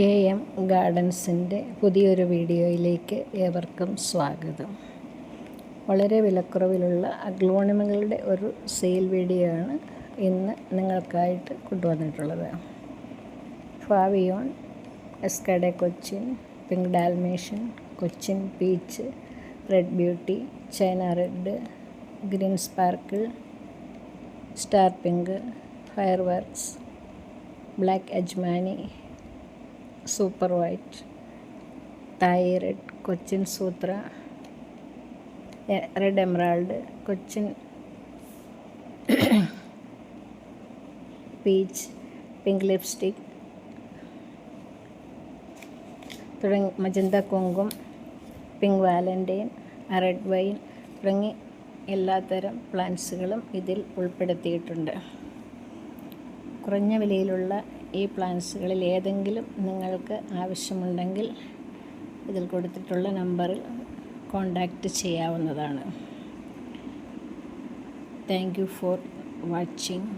AM ഗാർഡൻസിൻ്റെ പുതിയൊരു വീഡിയോയിലേക്ക് ഏവർക്കും സ്വാഗതം. വളരെ വിലക്കുറവിലുള്ള അഗ്ലോണിമകളുടെ ഒരു സെയിൽ വീഡിയോ ആണ് ഇന്ന് നിങ്ങൾക്കായിട്ട് കൊണ്ടുവന്നിട്ടുള്ളത്. ഫാവിയോൺ, എസ്കഡെ Cochin, pink Dalmatian, Cochin peach, red beauty, China red, green sparkle, star pink, fireworks, black അജ്മാനി, super white, Thai red, Cochin സൂത്ര, red emerald, Cochin peach, pink lipstick തുടങ്ങി മജന്ത കുങ്കും, പിങ്ക് വാലൻറ്റൈൻ, റെഡ് വൈൻ തുടങ്ങി എല്ലാത്തരം പ്ലാന്റ്സുകളും ഇതിൽ ഉൾപ്പെടുത്തിയിട്ടുണ്ട്. കുറഞ്ഞ വിലയിലുള്ള ഈ പ്ലാന്റ്സുകളിൽ ഏതെങ്കിലും നിങ്ങൾക്ക് ആവശ്യമുണ്ടെങ്കിൽ ഇതിൽ കൊടുത്തിട്ടുള്ള നമ്പറിൽ കോൺടാക്റ്റ് ചെയ്യാവുന്നതാണ്. Thank you for watching.